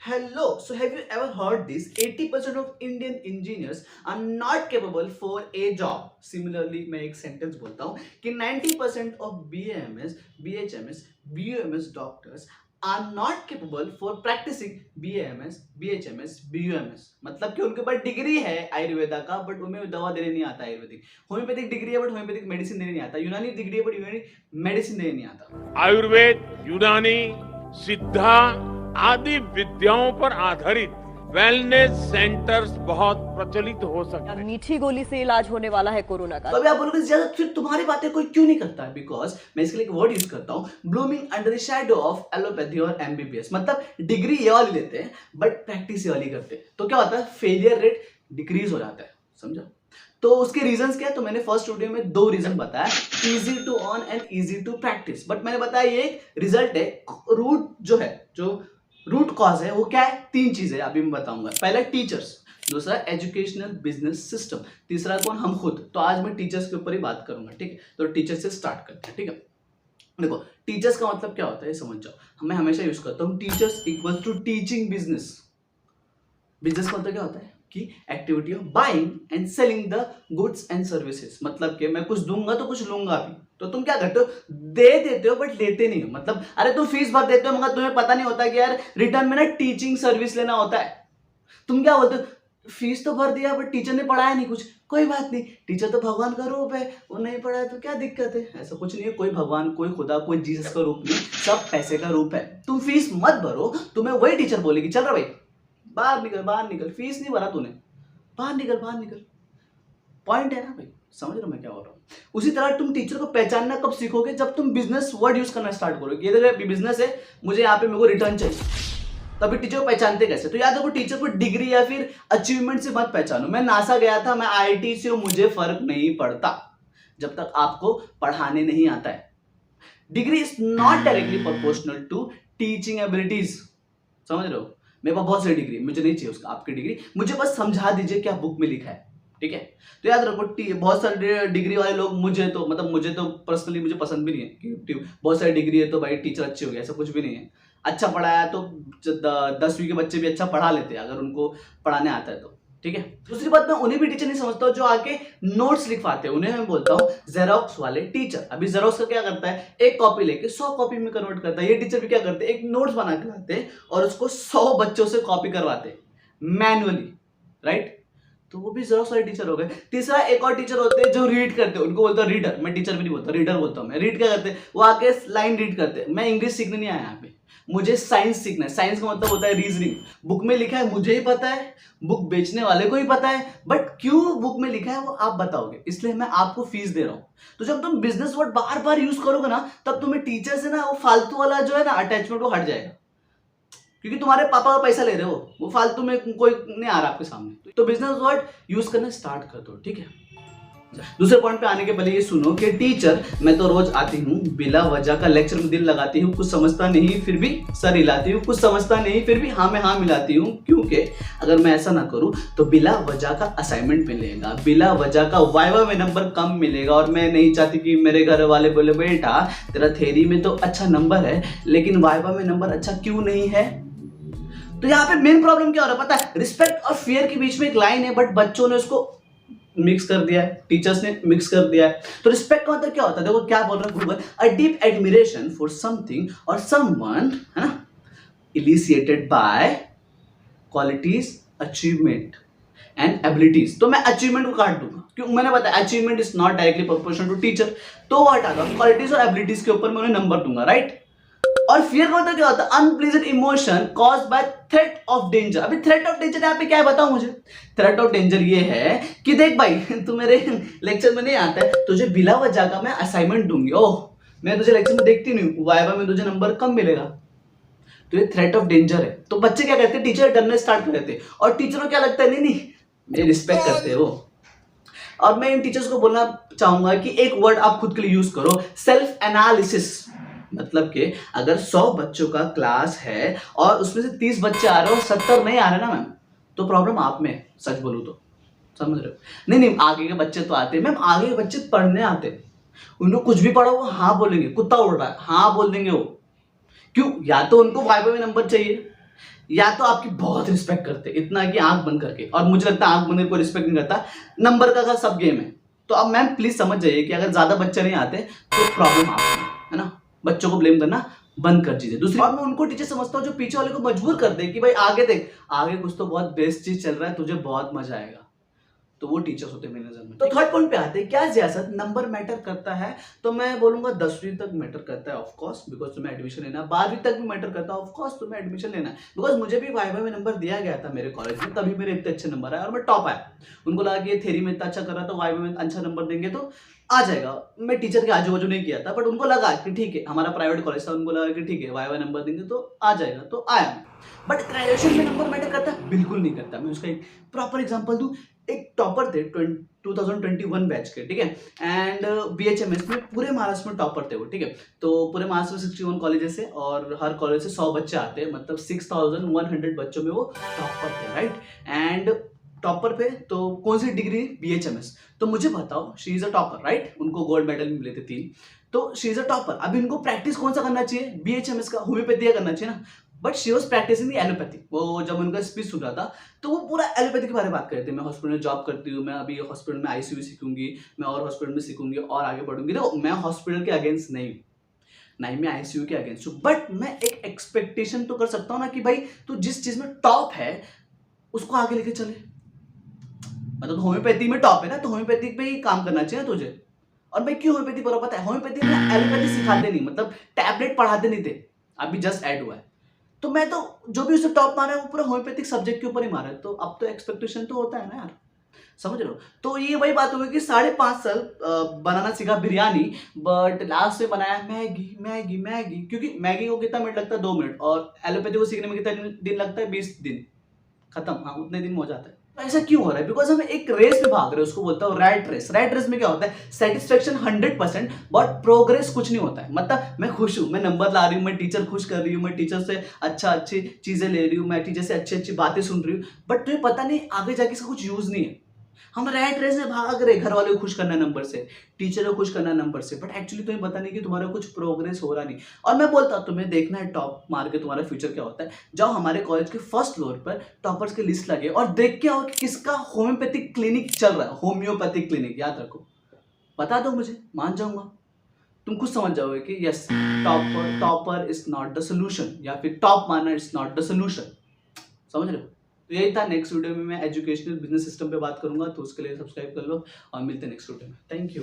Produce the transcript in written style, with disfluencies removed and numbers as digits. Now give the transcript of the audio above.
Hello. So have you ever heard this? 80% of Indian engineers are not capable for a job. Similarly, मैं एक sentence बोलता हूँ कि 90% of BAMS, BHMS, BUMS doctors are not capable for practicing BAMS, BHMS, BUMS. मतलब कि उनके पास degree है आयुर्वेदा का बट उन्हें दवा देने नहीं आता आयुर्वेदिक. होम्योपैथिक डिग्री है बट होम्योपैथिक मेडिसिन देने नहीं आता. यूनानी डिग्री है बट यूनानी मेडिसिन देने नहीं आता. आयुर्वेद, यूनानी, सिद्धा आदि विद्याओं पर आधारित वेलनेस सेंटर्स बहुत प्रचलित हो सकते हैं। मीठी गोली से इलाज होने वाला है कोरोना का। तो अभी आप बोलोगे ज्यादा फिर तुम्हारी बातें कोई क्यों नहीं करता है? बिकॉज मैं इसके लिए एक वर्ड यूज करता हूँ, blooming under the shadow of allopathy और एमबीबीएस. मतलब डिग्री ये वाली लेते हैं बट प्रैक्टिस ये वाली करते हैं. तो क्या होता है? फेलियर रेट डिक्रीज हो जाता है. समझा? तो उसके रीजंस क्या है? तो मैंने फर्स्ट वीडियो में 2 रीजन बताया, easy to earn and easy to practise. But मैंने बताया ये एक रिजल्ट है. रूट जो है, जो रूट कॉज है वो क्या है? 3 चीजें अभी मैं बताऊंगा. पहला टीचर्स, दूसरा एजुकेशनल बिजनेस सिस्टम, तीसरा कौन? हम खुद. तो आज मैं टीचर्स के ऊपर ही बात करूंगा. ठीक है, तो टीचर से स्टार्ट करते हैं. ठीक है, देखो टीचर्स का मतलब क्या होता है समझ जाओ. मैं हमेशा यूज करता हूँ teachers equal to teaching business. Business का मतलब क्या होता है कि activity of buying and selling the goods and services. मतलब कि मैं कुछ दूंगा तो कुछ लूंगा भी. तो तुम क्या करते हो? दे देते हो बट लेते नहीं हो. मतलब अरे तुम फीस भर देते हो मगर तुम्हें पता नहीं होता कि यार रिटर्न में ना टीचिंग सर्विस लेना होता है. तुम क्या बोलते हो? फीस तो भर दिया बट टीचर ने पढ़ाया नहीं कुछ. कोई बात नहीं, टीचर तो भगवान का रूप है, वो नहीं पढ़ाया तो क्या दिक्कत है? ऐसा कुछ नहीं है. कोई भगवान, कोई खुदा, कोई जीसस का रूप नहीं, सब पैसे का रूप है. तुम फीस मत भरो, तुम्हें वही टीचर बोलेगी चल रहा भाई बाहर निकल, बाहर निकल, फीस नहीं भरा तूने, बाहर निकल, बाहर निकल. पॉइंट है ना भाई? समझ रहे हो मैं क्या बोल रहा हूँ? उसी तरह तुम टीचर को पहचानना कब सीखोगे? जब तुम बिजनेस वर्ड यूज करना स्टार्ट करोगे. ये देखो बिजनेस है, मुझे यहाँ पे मेरे को रिटर्न चाहिए, तभी टीचर को पहचानते कैसे? तो याद रखो टीचर को डिग्री या फिर अचीवमेंट से मत पहचानो. मैं नासा गया था, मैं आईआईटी से हूं, मुझे फर्क नहीं पड़ता जब तक आपको पढ़ाने नहीं आता है. Degree is not directly proportional to teaching abilities. समझ रहे हो? मेरे पास बहुत सारी डिग्री, मुझे नहीं चाहिए उसका आपकी डिग्री. मुझे बस समझा दीजिए क्या बुक में लिखा है. ठीक है, तो याद रखो बहुत सारे डिग्री वाले लोग, मुझे तो पर्सनली मुझे पसंद भी नहीं है कि बहुत सारी डिग्री है तो भाई टीचर अच्छे हो गए. ऐसा कुछ भी नहीं है. अच्छा पढ़ाया तो 10वीं के बच्चे भी अच्छा पढ़ा लेते हैं अगर उनको पढ़ाने आता है तो. ठीक है, दूसरी बात मैं उन्हें भी टीचर नहीं समझता हूँ जो आके नोट्स लिखवाते हैं. उन्हें मैं बोलता हूँ जेरोक्स वाले टीचर. अभी जेरोक्स का क्या करता है? एक कॉपी लेके 100 कॉपी में कन्वर्ट करता है. ये टीचर भी क्या करते हैं? एक नोट्स बना के लाते हैं और उसको 100 बच्चों से कॉपी करवाते हैं मैनुअली. राइट? तो वो भी जेरोक्स वाले टीचर हो गए. तीसरा एक और टीचर होते हैं जो रीड करते हैं, उनको बोलता हूँ रीडर. मैं टीचर भी नहीं बोलता, रीडर बोलता हूँ मैं. रीड क्या करते हैं? वो आके लाइन रीड करते हैं. मैं इंग्लिश सीखने नहीं आया यहाँ पे, मुझे साइंस सीखना है. साइंस का मतलब होता है रीजनिंग. बुक में लिखा है मुझे ही पता है, बुक बेचने वाले को ही पता है, बट क्यों बुक में लिखा है वो आप बताओगे, इसलिए मैं आपको फीस दे रहा हूं. तो जब तुम बिजनेस वर्ड बार बार यूज करोगे ना, तब तुम्हें टीचर से ना वो फालतू वाला जो है ना अटैचमेंट वो हट जाएगा. क्योंकि तुम्हारे पापा का पैसा ले रहे हो, वो फालतू में कोई नहीं आ रहा आपके सामने. तो बिजनेस वर्ड यूज करना स्टार्ट कर दो. ठीक है, दूसरे पॉइंट पे आने के पहले ये सुनो कि टीचर मैं तो रोज आती हूँ, बिला वजह का लेक्चर में दिल लगाती हूँ, कुछ समझता नहीं फिर भी सर हिलाती हूँ, कुछ समझता नहीं फिर भी हाँ में हाँ मिलाती हूँ. क्योंकि अगर मैं ऐसा ना करूँ तो बिला वजह का असाइनमेंट मिलेगा, बिला वजह का वाइवा में नंबर कम मिलेगा. और मैं नहीं चाहती कि मेरे घर वाले बोले बेटा तेरा थ्योरी में तो अच्छा नंबर है लेकिन वाइवा में नंबर अच्छा क्यों नहीं है. तो यहाँ पे मेन प्रॉब्लम क्या हो रहा है पता है? रिस्पेक्ट और फियर के बीच में एक लाइन है बट बच्चों ने उसको मिक्स कर दिया है, टीचर्स ने मिक्स कर दिया है. तो रिस्पेक्ट का मतलब क्या होता है? देखो क्या बोल रहा है Google, a deep admiration for something और समवन, है ना, initiated by qualities, achievement and abilities. तो मैं अचीवमेंट को काट दूंगा क्योंकि मैंने बताया achievement is not directly proportional to teacher, तो वो हटा दूंगा. क्वालिटीज और एबिलिटीज के ऊपर मैं उन्हें नंबर दूंगा. राइट? और फियर का मतलब क्या होता है? Unpleasant emotion caused by threat of danger. अभी थ्रेट ऑफ डेंजर यहाँ पे क्या है बताओ मुझे? थ्रेट ऑफ डेंजर ये है कि देख भाई तू मेरे लेक्चर में नहीं आता है, तुझे बिला वजह का मैं असाइनमेंट दूंगी. ओह मैं तुझे लेक्चर में देखती नहीं हूँ, वाइवा में तुझे नंबर कम मिलेगा. तो ये थ्रेट ऑफ डेंजर है. तो बच्चे क्या करते हैं? टीचर डरने स्टार्ट कर देते हैं. और टीचर को क्या लगता है? नहीं नहीं मेरी रिस्पेक्ट करते हैं वो. और मैं इन टीचर्स को बोलना चाहूंगा कि एक वर्ड आप खुद के लिए यूज करो, सेल्फ एनालिसिस. मतलब कि अगर 100 बच्चों का क्लास है और उसमें से 30 बच्चे आ रहे हो, 70 नहीं आ रहे ना मैम, तो प्रॉब्लम आप में है. सच बोलूं तो, समझ रहे हो? नहीं नहीं आगे के बच्चे तो आते हैं मैम, आगे के बच्चे पढ़ने आते हैं. उनको कुछ भी पढ़ो वो हाँ बोलेंगे. कुत्ता उड़ रहा है हाँ बोल देंगे वो. क्यों? या तो उनको वाइवा में नंबर चाहिए या तो आपकी बहुत रिस्पेक्ट करते, इतना कि आंख बंद करके, और मुझे लगता है आंख बंद करके कोई रिस्पेक्ट नहीं करता, नंबर का सब गेम है। तो अब मैम प्लीज समझ जाइए कि अगर ज्यादा बच्चे नहीं आते तो प्रॉब्लम आपकी है ना, बच्चों को ब्लेम करना बंद कर दीजिए। दूसरी बात, मैं उनको टीचर समझता हूँ जो पीछे वाले को मजबूर कर दे कि भाई आगे देख, आगे कुछ तो बहुत बेस्ट चीज चल रहा है, तुझे बहुत मजा आएगा, तो वो टीचर्स होते हैं मेरे नजर में। तो थर्ड पॉइंट पे आते हैं, क्या सियासत नंबर मैटर करता है? तो मैं बोलूंगा 10वीं तक मैटर करता है ऑफ कोर्स, बिकॉज तुम्हें एडमिशन लेना है। 12वीं तक भी मैटर करता है ऑफ कोर्स, तुम्हें एडमिशन लेना है। बिकॉज मुझे भी वाइवा में नंबर दिया गया था मेरे कॉलेज में, तभी मेरे इतने अच्छे नंबर आए और मैं टॉप आया। उनको लगा कि ये थ्योरी में इतना अच्छा कर रहा था, वाइवा में अच्छा नंबर देंगे तो आ जाएगा। मैं टीचर के आजू बाजू नहीं किया था, बट उनको लगा कि ठीक है, हमारा प्राइवेट कॉलेज था, उनको लगा कि ठीक है वाइवा नंबर देंगे तो आ जाएगा, तो आया। बट ग्रेजुएशन में नंबर मैटर करता है? बिल्कुल नहीं करता। मैं उसका एक प्रॉपर एग्जांपल दूं, एक टॉपर थे 2021 बैच के, ठीक है, एंड BHMS में पूरे महाराष्ट्र में टॉपर थे वो, ठीक है। तो पूरे महाराष्ट्र में 61 कॉलेजेस है और हर कॉलेज से 100 बच्चे आते हैं, मतलब 6100 बच्चों में वो टॉपर थे, राइट। एंड टॉपर पे तो कौन सी डिग्री? BHMS। तो मुझे बताओ, she is a topper, right, उनको गोल्ड मेडल मिले थे 3, तो शी इज अ टॉपर। अभी इनको प्रैक्टिस कौन सा करना चाहिए? BHMS का, होम्योपैथी करना चाहिए ना, but she was practising allopathy. वो जब उनका स्पीच सुन रहा था तो वो पूरा एलोपैथी के बारे में बात कर रहे थे। मैं हॉस्पिटल में जॉब करती हूँ, मैं अभी हॉस्पिटल में ICU सीखूंगी, मैं और हॉस्पिटल में सीखूंगी और आगे बढ़ूंगी। देखो, मैं हॉस्पिटल के अगेंस्ट नहीं हूँ, ना ही मैं ICU के अगेंस्ट हूँ, बट मैं एक एक्सपेक्टेशन तो कर सकता हूँ ना कि भाई तू जिस चीज में टॉप है उसको आगे लेके चले। मतलब होम्योपैथी में टॉप है ना, तो होम्योपैथी पे ही काम करना चाहिए तुझे। और भाई क्यों होम्योपैथी पर पता है? होम्योपैथी में एलोपैथी सिखाते नहीं, मतलब टैबलेट पढ़ाते नहीं थे, अभी जस्ट ऐड हुआ है। तो मैं तो जो भी उसे टॉप मारा है वो पूरा होम्योपैथिक सब्जेक्ट के ऊपर ही मारा है, तो अब तो एक्सपेक्टेशन तो होता है ना यार, समझ रहे हो? तो ये वही बात हो गई कि 5.5 साल बनाना सीखा बिरयानी, बट लास्ट में बनाया मैगी मैगी मैगी, क्योंकि मैगी को कितना मिनट लगता है? 2 मिनट, और एलोपैथी को सीखने में कितना दिन लगता है? 20 दिन, खत्म। हाँ, उतने दिन में हो जाता है। तो ऐसा क्यों हो रहा है? बिकॉज हम एक रेस में भाग रहे हैं, उसको बोलता हूँ रैट रेस। रैट रेस में क्या होता है? सेटिस्फेक्शन 100%, बट प्रोग्रेस कुछ नहीं होता है। मतलब मैं खुश हूँ, मैं नंबर ला रही हूँ, मैं टीचर खुश कर रही हूँ, मैं टीचर से अच्छी चीजें ले रही हूँ, मैं टीचर से अच्छी बातें सुन रही हूँ, बट तुम्हें पता नहीं आगे जाके इसका कुछ यूज नहीं है। हम रैट रेस में भाग रहे, घर वाले को खुश करना नंबर से, टीचर को खुश करना नंबर से, बट एक्चुअली तुम्हें पता नहीं कि तुम्हारा कुछ प्रोग्रेस हो रहा नहीं। और मैं बोलता तुम्हें देखना है टॉप मार के तुम्हारा फ्यूचर क्या होता है, जाओ हमारे कॉलेज के फर्स्ट फ्लोर पर टॉपर्स की लिस्ट लगे और देख के आओ कि किसका होम्योपैथिक क्लिनिक चल रहा है। होम्योपैथिक क्लिनिक याद रखो, बता दो मुझे, मान जाऊंगा। तुम खुद समझ जाओगे कि yes, topper is not the solution, या फिर टॉप मारना इज नॉट द सोल्यूशन। समझ रहे हो? तो यही था। नेक्स्ट वीडियो में मैं एजुकेशनल बिजनेस सिस्टम पे बात करूंगा, तो उसके लिए सब्सक्राइब कर लो और मिलते हैं नेक्स्ट वीडियो में। Thank you.